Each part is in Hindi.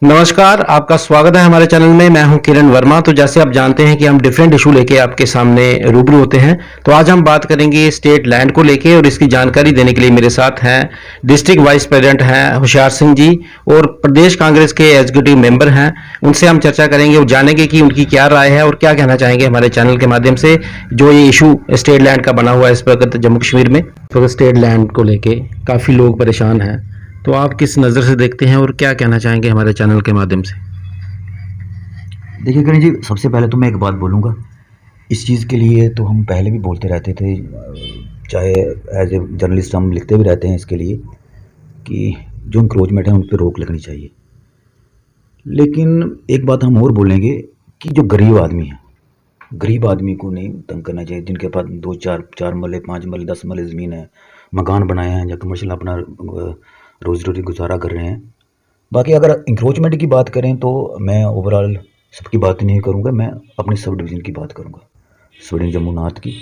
नमस्कार, आपका स्वागत है हमारे चैनल में। मैं हूं किरण वर्मा। तो जैसे आप जानते हैं कि हम डिफरेंट इशू लेके आपके सामने रूबरू होते हैं। तो आज हम बात करेंगे स्टेट लैंड को लेके, और इसकी जानकारी देने के लिए मेरे साथ हैं डिस्ट्रिक्ट वाइस प्रेसिडेंट हैं होशियार सिंह जी, और प्रदेश कांग्रेस के एग्जीक्यूटिव मेंबर हैं। उनसे हम चर्चा करेंगे और जानेंगे कि उनकी क्या राय है और क्या कहना चाहेंगे हमारे चैनल के माध्यम से, जो ये इशू स्टेट लैंड का बना हुआ है इस वक्त जम्मू कश्मीर में। तो स्टेट लैंड को लेके काफ़ी लोग परेशान हैं, तो आप किस नज़र से देखते हैं और क्या कहना चाहेंगे हमारे चैनल के माध्यम से? देखिए किरण जी, सबसे पहले तो मैं एक बात बोलूँगा। इस चीज़ के लिए तो हम पहले भी बोलते रहते थे, चाहे एज ए जर्नलिस्ट हम लिखते भी रहते हैं इसके लिए कि जो इंक्रोचमेंट है उन पे रोक लगनी चाहिए। लेकिन एक बात हम और बोलेंगे कि जो गरीब आदमी है, गरीब आदमी को नहीं तंग करना चाहिए। जिनके पास 2 4 मरले 5 मरले 10 मरले ज़मीन है, मकान बनाए हैं या कमर्शियल अपना रोज़ी रोटी गुजारा कर रहे हैं। बाकी अगर इंक्रोचमेंट की बात करें तो मैं ओवरऑल सबकी बात नहीं करूंगा, मैं अपनी सब डिवीज़न की बात करूंगा, सब डिवीज़न जम्मू की।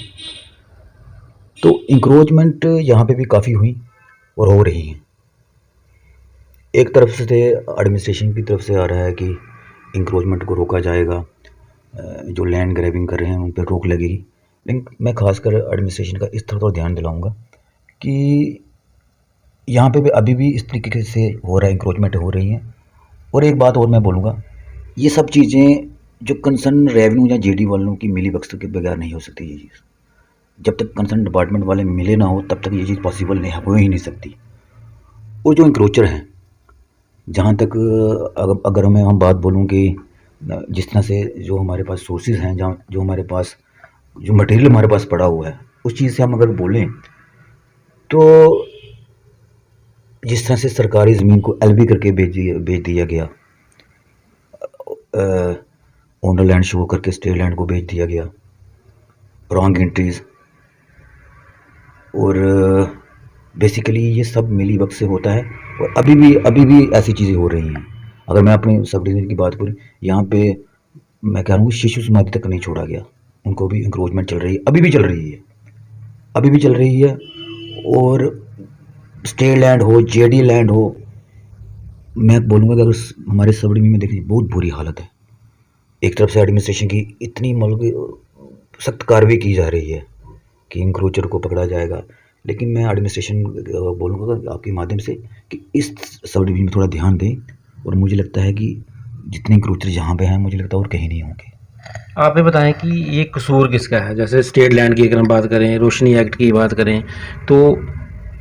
तो इंक्रोचमेंट यहाँ पे भी काफ़ी हुई और हो रही हैं। एक तरफ से एडमिनिस्ट्रेशन की तरफ से आ रहा है कि इंक्रोचमेंट को रोका जाएगा, जो लैंड ग्रैबिंग कर रहे हैं उन पर रोक लगेगी। लेकिन मैं खासकर एडमिनिस्ट्रेशन का इस तरफ तो ध्यान दिलाऊंगा कि यहाँ पे भी अभी भी इस तरीके से हो रहा है, इंक्रोचमेंट हो रही हैं। और एक बात और मैं बोलूँगा, ये सब चीज़ें जो कंसर्न रेवेन्यू या जेडी वालों की मिली भगत के बगैर नहीं हो सकती। ये चीज़ जब तक कंसर्न डिपार्टमेंट वाले मिले ना हो तब तक ये चीज़ पॉसिबल नहीं हो ही नहीं सकती। और जो इंक्रोचर हैं, जहाँ तक अगर मैं हम बात बोलूँ कि जिस तरह से जो हमारे पास सोर्सेज हैं, जहाँ जो हमारे पास जो मटेरियल हमारे पास पड़ा हुआ है, उस चीज़ से हम अगर बोलें तो जिस तरह से सरकारी ज़मीन को एलबी करके बेच दिया गया, ओनर लैंड शो करके स्टेट लैंड को बेच दिया गया, रॉन्ग एंट्रीज, और बेसिकली ये सब मिली वक्त से होता है। और अभी भी ऐसी चीज़ें हो रही हैं। अगर मैं अपने सब डिवीज़न की बात करूँ, यहाँ पे मैं कह रहा हूँ शिशु समाधि तक नहीं छोड़ा गया, उनको भी इंक्रोचमेंट चल रही है, अभी भी चल रही है, अभी भी चल रही है। और स्टेट लैंड हो, जेडी लैंड हो, मैं बोलूँगा कि अगर हमारे सब डिवीज़न में देखिए बहुत बुरी हालत है। एक तरफ से एडमिनिस्ट्रेशन की इतनी मतलब सख्त कार्रवाई की जा रही है कि इंक्रोचर को पकड़ा जाएगा, लेकिन मैं एडमिनिस्ट्रेशन बोलूँगा आपके माध्यम से कि इस सब डिवीज़न में थोड़ा ध्यान दें। और मुझे लगता है कि जितने इंक्रोचर जहाँ पे हैं, मुझे लगता है और कहीं नहीं होंगे। आप ये बताएं कि ये कसूर किसका है? जैसे स्टेट लैंड की अगर हम बात करें, रोशनी एक्ट की बात करें, तो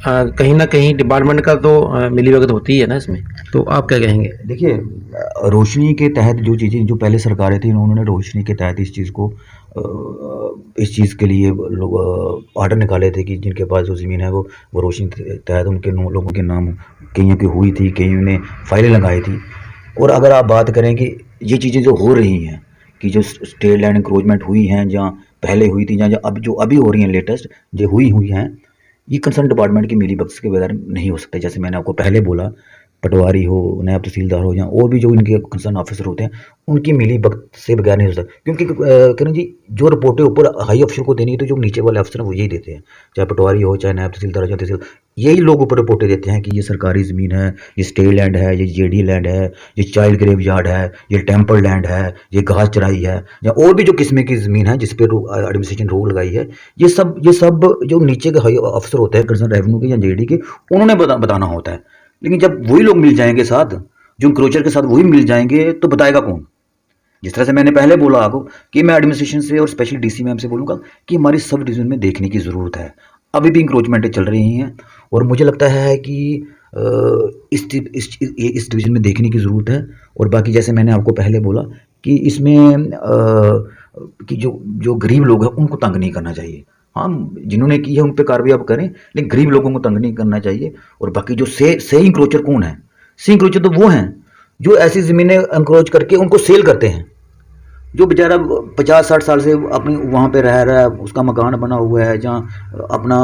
कहीं ना कहीं डिपार्टमेंट का तो मिलीभगत होती है ना इसमें। तो आप क्या कहेंगे? देखिए, रोशनी के तहत जो चीज़ें जो पहले सरकारें थी, उन्होंने रोशनी के तहत इस चीज़ को इस चीज़ के लिए लोग आर्डर निकाले थे कि जिनके पास जो ज़मीन है वो रोशनी के तहत उनके लोगों के नाम कईयों की हुई थी, कईयों ने फाइलें लगाई थी। और अगर आप बात करें कि ये चीज़ें जो हो रही हैं कि जो स्टेट लैंड इंक्रोचमेंट हुई हैं, जहाँ पहले हुई थी, जहाँ अब जो अभी हो रही हैं लेटेस्ट जो हुई हैं, ये कंसर्न डिपार्टमेंट की मिली भगत के बगैर नहीं हो सकते। जैसे मैंने आपको पहले बोला, पटवारी हो, नायब तहसीलदार हो, या और भी जो इनके कंसर्न ऑफिसर होते हैं, उनकी मिली भगत से बगैर नहीं हो सकता। क्योंकि किरण जी, जो रिपोर्टें ऊपर हाई अफसर को देनी है तो जो नीचे वाले अफसर हैं वो यही देते हैं, चाहे पटवारी हो, चाहे नायब तहसीलदार हो, चाहे तहसील, यही लोग ऊपर रिपोर्टें देते हैं कि ये सरकारी ज़मीन है, ये स्टेट लैंड है, ये जेडी लैंड है, ये चाइल्ड ग्रेव यार्ड है, ये टेम्पल लैंड है, ये घास चराई है, या और भी जो किस्म की ज़मीन है जिस पर एडमिनिस्ट्रेशन रोक लगाई है। ये सब जो नीचे के हाई अफसर होते हैं कंसर्न रेवेन्यू के या जेडी के, उन्होंने बताना होता है। लेकिन जब वही लोग मिल जाएंगे साथ, जो इंक्रोचर के साथ वही मिल जाएंगे, तो बताएगा कौन? जिस तरह से मैंने पहले बोला आपको कि मैं एडमिनिस्ट्रेशन से और स्पेशली डीसी मैम से बोलूँगा कि हमारी सब डिवीज़न में देखने की ज़रूरत है। अभी भी इंक्रोचमेंटें चल रही हैं और मुझे लगता है कि इस डिवीज़न में देखने की ज़रूरत है। और बाकी जैसे मैंने आपको पहले बोला कि इसमें कि जो गरीब लोग हैं उनको तंग नहीं करना चाहिए। हाँ, जिन्होंने की है उन पे कार्रवाई आप करें, लेकिन गरीब लोगों को तंग नहीं करना चाहिए। और बाकी जो से इंक्रोचर कौन है? से इंक्रोचर तो वो हैं जो ऐसी ज़मीनें इंक्रोच करके उनको सेल करते हैं। जो बेचारा 50-60 साल से अपनी वहाँ पे रह रहा है, उसका मकान बना हुआ है, जहाँ अपना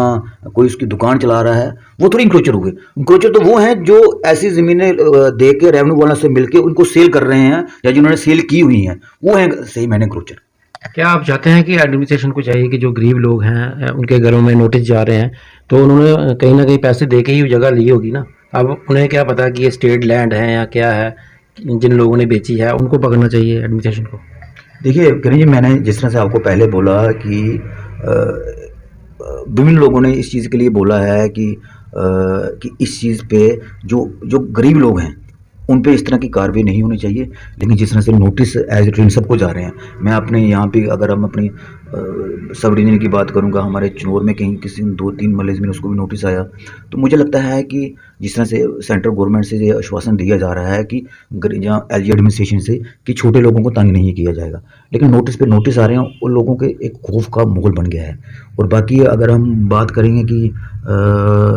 कोई उसकी दुकान चला रहा है, वो थोड़ी इंक्रोचर हुए। इंक्रोचर तो वो हैं जो ऐसी ज़मीनें दे के रेवेन्यू वालों से मिलके उनको सेल कर रहे हैं, या जिन्होंने सेल की हुई हैं, वो हैं सही मैंने इंक्रोचर। क्या आप चाहते हैं कि एडमिनिस्ट्रेशन को चाहिए कि जो गरीब लोग हैं उनके घरों में नोटिस जा रहे हैं, तो उन्होंने कहीं ना कहीं पैसे दे के ही जगह ली होगी ना? अब उन्हें क्या पता कि ये स्टेट लैंड है या क्या है, जिन लोगों ने बेची है उनको पकड़ना चाहिए एडमिनिस्ट्रेशन को? देखिए किरण जी, मैंने जिस तरह से आपको पहले बोला कि विभिन्न लोगों ने इस चीज़ के लिए बोला है कि इस चीज़ पे जो जो गरीब लोग हैं उन पे इस तरह की कार्रवाई नहीं होनी चाहिए। लेकिन जिस तरह से नोटिस एज इट इज़ सबको जा रहे हैं, मैं अपने यहाँ पे अगर हम अपनी सब डिवीजन की बात करूँगा, हमारे चिनौर में कहीं किसी 2-3 महल्ले में उसको भी नोटिस आया। तो मुझे लगता है कि जिस तरह से सेंट्रल गवर्नमेंट से ये आश्वासन दिया जा रहा है कि जहाँ एलजी एडमिनिस्ट्रेशन से कि छोटे लोगों को तंग नहीं किया जाएगा, लेकिन नोटिस पे नोटिस आ रहे हैं, उन लोगों के एक खौफ का माहौल बन गया है। और बाकी अगर हम बात करेंगे कि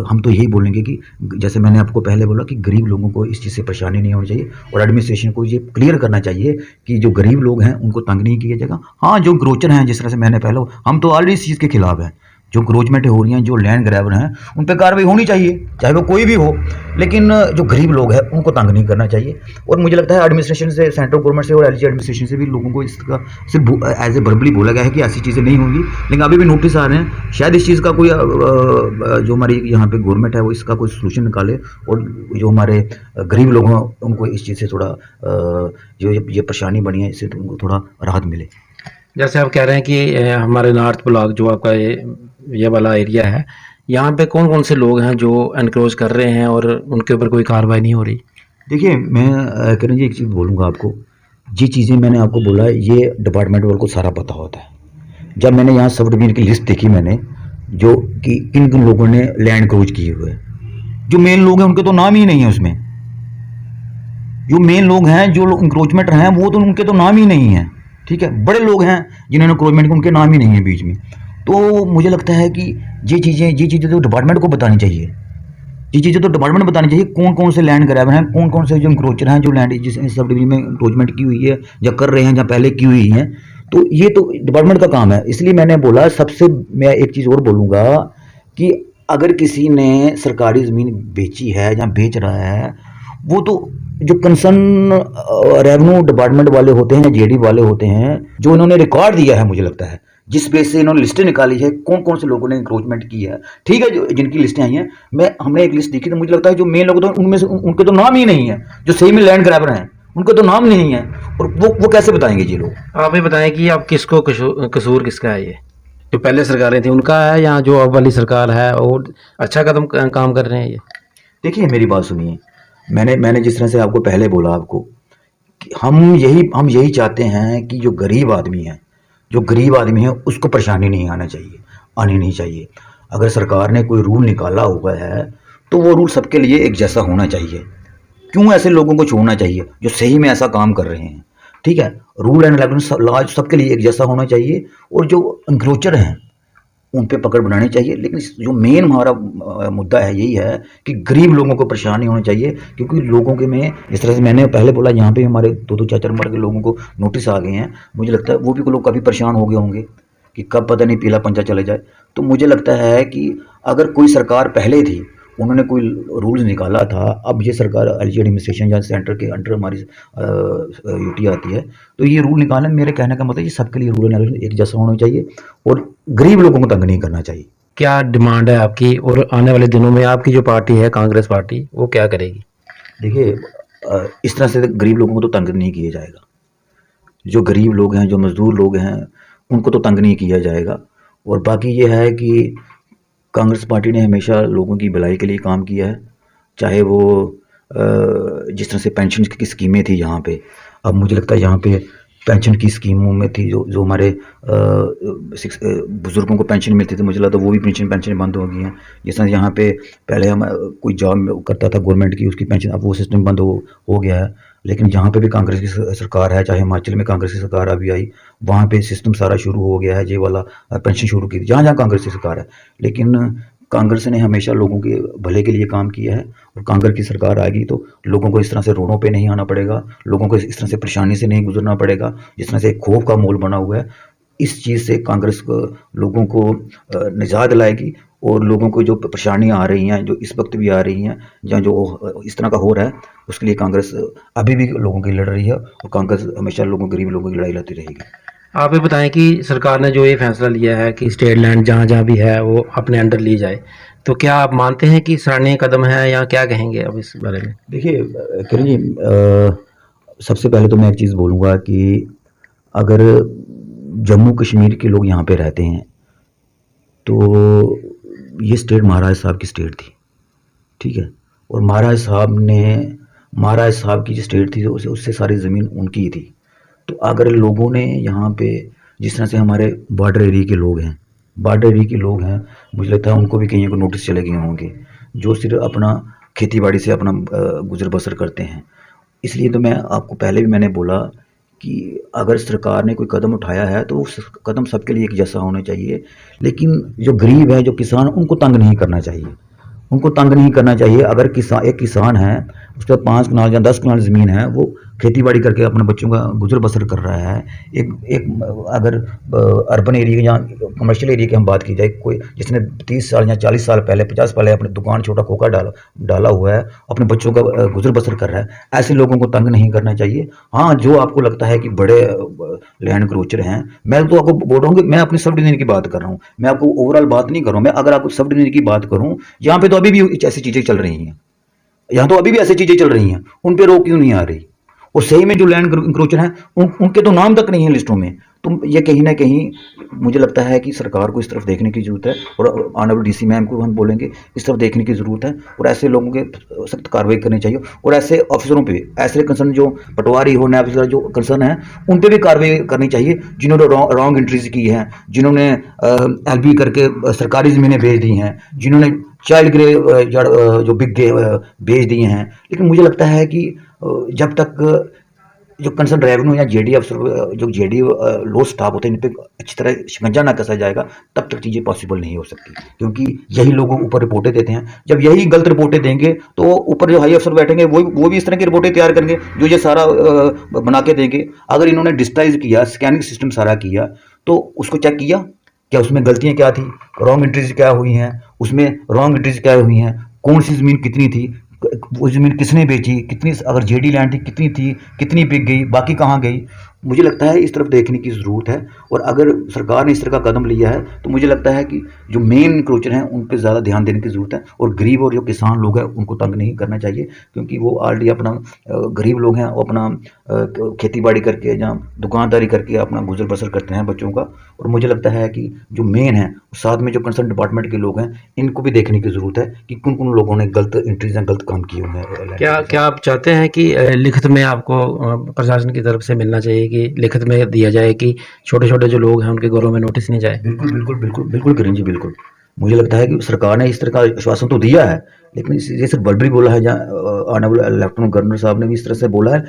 हम तो यही बोलेंगे कि जैसे मैंने आपको पहले बोला कि गरीब लोगों को इस चीज़ से परेशानी नहीं होनी चाहिए और एडमिनिस्ट्रेशन को ये क्लियर करना चाहिए कि जो गरीब लोग हैं उनको तंग नहीं किया जाएगा। हाँ, जो ग्रोचर हैं, जिस तरह से मैंने पहले, हम तो ऑलरेडी इस चीज़ के खिलाफ हैं। जो क्रोचमेंटें हो रही हैं, जो लैंड ग्रैबर हैं, उन पे कार्रवाई होनी चाहिए, चाहे वो कोई भी हो, लेकिन जो गरीब लोग हैं उनको तंग नहीं करना चाहिए। और मुझे लगता है एडमिनिस्ट्रेशन से, सेंट्रल गवर्नमेंट से और एलजी एडमिनिस्ट्रेशन से भी लोगों को इसका सिर्फ एज ए वर्बली बोला गया है कि ऐसी चीज़ें नहीं होंगी, लेकिन अभी भी नोटिस आ रहे हैं। शायद इस चीज़ का कोई जो हमारी यहाँ पे गवर्नमेंट है वो इसका कोई सोल्यूशन निकाले और जो हमारे गरीब लोग हैं उनको इस चीज़ से थोड़ा जो ये परेशानी बनी है इससे उनको थोड़ा राहत मिले। जैसे आप कह रहे हैं कि हमारे नॉर्थ ब्लॉक जो आपका ये वाला एरिया है, यहाँ पे कौन कौन से लोग हैं जो एनक्रोच कर रहे हैं और उनके ऊपर कोई कार्रवाई नहीं हो रही? देखिए, मैं किरण जी एक चीज़ बोलूँगा आपको, ये चीज़ें मैंने आपको बोला है, ये डिपार्टमेंट वालों को सारा पता होता है। जब मैंने यहाँ सब डिवीजन की लिस्ट देखी मैंने, जो कि किन किन लोगों ने लैंड क्रोच किए हुए हैं, जो मेन लोग हैं उनके तो नाम ही नहीं है उसमें। जो मेन लोग हैं, जो लोग इंक्रोचमेंट हैं, वो तो उनके तो नाम ही नहीं है। ठीक है, बड़े लोग हैं जिन्होंने इंक्रोचमेंट किया, उनके नाम ही नहीं है बीच में। तो मुझे लगता है कि ये चीज़ें तो डिपार्टमेंट को बतानी चाहिए। ये चीज़ें तो डिपार्टमेंट बतानी चाहिए, कौन कौन से लैंड ग्रैबर हैं, कौन कौन से जो इंक्रोचर हैं, जो लैंड जिस सब डिवीजन में इंक्रोचमेंट की हुई है या कर रहे हैं या पहले की हुई हैं। तो ये तो डिपार्टमेंट का काम है। इसलिए मैंने बोला, सबसे मैं एक चीज़ और बोलूँगा कि अगर किसी ने सरकारी ज़मीन बेची है या बेच रहा है, वो तो जो कंसर्न रेवेन्यू डिपार्टमेंट वाले होते हैं या जेडी वाले होते हैं, जो इन्होंने रिकॉर्ड दिया है, मुझे लगता है जिस बेस से इन्होंने लिस्टें निकाली है, कौन कौन से लोगों ने इंक्रोचमेंट की है। ठीक है, जो जिनकी लिस्टें आई हैं, हमने एक लिस्ट देखी तो मुझे लगता है जो मेन लोग, तो उनमें से उनके तो नाम ही नहीं है, जो सही में लैंड ग्रैबर हैं उनके तो नाम नहीं है। और वो कैसे बताएंगे ये लोग? आप ये बताएं कि आप किसको कसूर किसका है? ये जो पहले सरकारें थी उनका है या जो अब वाली सरकार है और अच्छा कदम काम कर रहे हैं ये? देखिए, मेरी बात सुनिए, मैंने जिस तरह से आपको पहले बोला आपको कि हम यही चाहते हैं कि जो गरीब आदमी है उसको परेशानी नहीं आनी नहीं चाहिए। अगर सरकार ने कोई रूल निकाला हुआ है तो वो रूल सबके लिए एक जैसा होना चाहिए। क्यों ऐसे लोगों को छोड़ना चाहिए जो सही में ऐसा काम कर रहे हैं? ठीक है, रूल एंड रेगुलेशन लॉ सबके लिए एक जैसा होना चाहिए और जो इंक्रोचर हैं उन पे पकड़ बनानी चाहिए। लेकिन जो मेन हमारा मुद्दा है यही है कि गरीब लोगों को परेशान नहीं होना चाहिए, क्योंकि लोगों के में जिस तरह से मैंने पहले बोला, यहाँ पे हमारे 2-2 4-4 नंबर के लोगों को नोटिस आ गए हैं। मुझे लगता है वो भी लोग काफ़ी परेशान हो गए होंगे कि कब पता नहीं पीला पंचा चले जाए। तो मुझे लगता है कि अगर कोई सरकार पहले थी, उन्होंने कोई रूल्स निकाला था, अब ये सरकार एलजी एडमिनिस्ट्रेशन या सेंटर के अंडर हमारी यूटी आती है, तो ये रूल निकालने, मेरे कहने का मतलब ये सबके लिए रूल एंड रेगुलेशन एक जैसा होना चाहिए और गरीब लोगों को तंग नहीं करना चाहिए। क्या डिमांड है आपकी और आने वाले दिनों में आपकी जो पार्टी है कांग्रेस पार्टी, वो क्या करेगी? देखिए, इस तरह से गरीब लोगों को तो तंग नहीं किया जाएगा। जो गरीब लोग हैं, जो मज़दूर लोग हैं, उनको तो तंग नहीं किया जाएगा। और बाकी ये है कि कांग्रेस पार्टी ने हमेशा लोगों की भलाई के लिए काम किया है, चाहे वो जिस तरह से पेंशन की स्कीमें थी यहाँ पे। अब मुझे लगता है यहाँ पे पेंशन की स्कीमों में थी जो हमारे बुज़ुर्गों को पेंशन मिलती थी, मुझे लगता है वो भी पेंशन बंद हो गई हैं। जिस तरह यहाँ पे पहले हम कोई जॉब करता था गवर्नमेंट की, उसकी पेंशन, अब वो सिस्टम बंद हो गया है। लेकिन जहाँ पे भी कांग्रेस की सरकार है, चाहे हिमाचल में कांग्रेस की सरकार अभी आई, वहाँ पे सिस्टम सारा शुरू हो गया है, ये वाला पेंशन शुरू की थी जहाँ जहाँ कांग्रेस की सरकार है। लेकिन कांग्रेस ने हमेशा लोगों के भले के लिए काम किया है और कांग्रेस की सरकार आएगी तो लोगों को इस तरह से रोडों पे नहीं आना पड़ेगा, लोगों को इस तरह से परेशानी से नहीं गुजरना पड़ेगा जिस तरह से एक खौफ का माहौल बना हुआ है। इस चीज़ से कांग्रेस को, लोगों को निजात दिलाएगी और लोगों को जो परेशानियाँ आ रही हैं, जो इस वक्त भी आ रही हैं या जो इस तरह का हो रहा है, उसके लिए कांग्रेस अभी भी लोगों की लड़ रही है और कांग्रेस हमेशा गरीब लोगों की लड़ाई लड़ती रहेगी। आप ये बताएं कि सरकार ने जो ये फैसला लिया है कि स्टेट लैंड जहाँ जहाँ भी है वो अपने अंडर ली जाए, तो क्या आप मानते हैं कि सराहनीय कदम है या क्या कहेंगे अब इस बारे में? देखिए किरण जी, सबसे पहले तो मैं एक चीज़ बोलूँगा कि अगर जम्मू कश्मीर के लोग यहाँ पे रहते हैं तो ये स्टेट महाराज साहब की स्टेट थी, ठीक है। और महाराज साहब की जो स्टेट थी उससे सारी ज़मीन उनकी ही थी। तो अगर लोगों ने यहाँ पे जिस तरह से हमारे बॉर्डर एरिया के लोग हैं, मुझे लगता है उनको भी कहीं को नोटिस चले गए होंगे, जो सिर्फ अपना खेती बाड़ी से अपना गुजर बसर करते हैं। इसलिए तो मैं आपको पहले भी मैंने बोला कि अगर सरकार ने कोई कदम उठाया है तो उस कदम सबके लिए एक जैसा होना चाहिए, लेकिन जो गरीब है, जो किसान, उनको तंग नहीं करना चाहिए। अगर एक किसान है, उसका 5 कनाल या 10 कनाल ज़मीन है, वो खेती बाड़ी करके अपने बच्चों का गुजर बसर कर रहा है। अगर अर्बन एरिया या कमर्शियल एरिया की हम बात की जाए, कोई जिसने 30 साल या 40 साल पहले, 50 पहले अपनी दुकान छोटा खोखा डाला हुआ है, अपने बच्चों का गुजर बसर कर रहा है, ऐसे लोगों को तंग नहीं करना चाहिए। हाँ, जो आपको लगता है कि बड़े लैंड क्रोचर हैं, मैं तो आपको बोल रहा हूँ कि मैं अपनी सब डिवीजन की बात कर रहा हूँ, मैं आपको ओवरऑल बात नहीं कर रहा हूँ। मैं अगर आपको सब डिवीजन की बात करूँ, यहाँ पे तो अभी भी ऐसी चीज़ें चल रही हैं, उन पे रोक क्यों नहीं आ रही? और सही में जो लैंड इंक्रोचर हैं, उनके तो नाम तक नहीं है लिस्टों में। तो ये कहीं ना कहीं मुझे लगता है कि सरकार को इस तरफ देखने की ज़रूरत है, और ऑनरेबल डीसी मैम को हम बोलेंगे इस तरफ देखने की ज़रूरत है, और ऐसे लोगों के सख्त कार्रवाई करनी चाहिए। और ऐसे ऑफिसरों पे, ऐसे कंसर्न जो पटवारी हो, नैब ऑफिसर जो कंसर्न है, उन पे भी कार्रवाई करनी चाहिए, जिन्होंने रॉन्ग एंट्रीज की है, जिन्होंने LB करके सरकारी ज़मीनें बेच दी हैं, जिन्होंने चाइल्ड ग्रे जो बिग बेच दिए हैं। लेकिन मुझे लगता है कि जब तक जो कंसर्न रेवेन्यू या जेडी अफसर, जो जेडी लो स्टाफ होते हैं, इन पे अच्छी तरह शिकंजा ना कसा जाएगा, तब तक चीज़ें पॉसिबल नहीं हो सकती, क्योंकि यही लोगों ऊपर रिपोर्टें देते हैं। जब यही गलत रिपोर्टें देंगे तो ऊपर जो हाई अफसर बैठेंगे वो भी इस तरह की रिपोर्टें तैयार करेंगे, जो ये सारा बना के देंगे। अगर इन्होंने डिजिटाइज किया, स्कैनिंग सिस्टम सारा किया, तो उसको चेक किया, क्या उसमें गलतियाँ क्या थी, रॉन्ग एंट्रीज क्या हुई हैं, कौन सी ज़मीन कितनी थी, वो ज़मीन किसने बेची, कितनी, अगर जेडी लैंड थी कितनी थी, कितनी बिक गई, बाकी कहाँ गई। मुझे लगता है इस तरफ देखने की ज़रूरत है। और अगर सरकार ने इस तरह का कदम लिया है तो मुझे लगता है कि जो मेन इंक्रोचर हैं उन पर ज़्यादा ध्यान देने की ज़रूरत है, और गरीब और जो किसान लोग हैं उनको तंग नहीं करना चाहिए, क्योंकि वो ऑलरेडी अपना गरीब लोग हैं, वो अपना खेती बाड़ी करके या दुकानदारी करके अपना गुजर बसर करते हैं बच्चों का। और मुझे लगता है कि जो मेन है, साथ में जो कंसर्न डिपार्टमेंट के लोग हैं, इनको भी देखने की ज़रूरत है कि कौन कौन लोगों ने गलत एंट्रीज या गलत काम किए हुए हैं। क्या आप चाहते हैं कि लिखित में आपको प्रशासन की तरफ से मिलना चाहिए, कि लिखित में दिया जाए कि छोटे छोटे जो लोग हैं उनके घरों में नोटिस नहीं जाए? बिल्कुल किरण जी, बिल्कुल। मुझे लगता है कि सरकार ने इस तरह का आश्वासन तो दिया है, लेकिन ये सिर्फ वर्बली बोला है, या ऑनरेबल लेफ्टिनेंट गवर्नर साहब ने भी इस तरह से बोला है।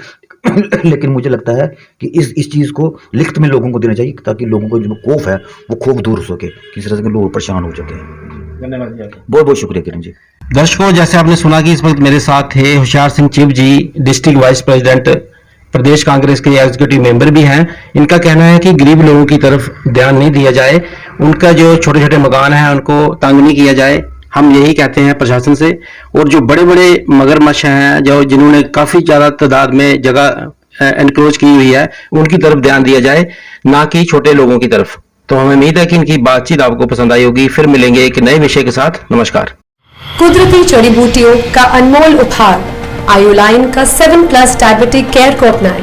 लेकिन मुझे लगता है कि इस चीज़ को लिखित में लोगों को देना चाहिए, ताकि लोगों को जो खौफ है वो खौफ दूर हो सके, किसी तरह से लोग परेशान हो सके। धन्यवाद जी। बहुत बहुत शुक्रिया किरण जी। दर्शकों, जैसे आपने सुना कि इस वक्त मेरे साथ थे होशियार सिंह चिब जी, डिस्ट्रिक्ट वाइस प्रेसिडेंट, प्रदेश कांग्रेस के एग्जीक्यूटिव मेंबर भी हैं। इनका कहना है कि गरीब लोगों की तरफ ध्यान नहीं दिया जाए, उनका जो छोटे छोटे मकान हैं उनको तंग नहीं किया जाए। हम यही कहते हैं प्रशासन से। और जो बड़े बड़े मगरमच्छ हैं, जो जिन्होंने काफी ज्यादा तादाद में जगह एनक्रोच की हुई है, उनकी तरफ ध्यान दिया जाए, ना कि छोटे लोगों की तरफ। तो हमें उम्मीद है कि इनकी बातचीत आपको पसंद आई होगी। फिर मिलेंगे एक नए विषय के साथ। नमस्कार। कुदरती जड़ी बूटियों का अनमोल उपहार आयुलाइन का 7+ डायबिटिक केयर को अपनाएं।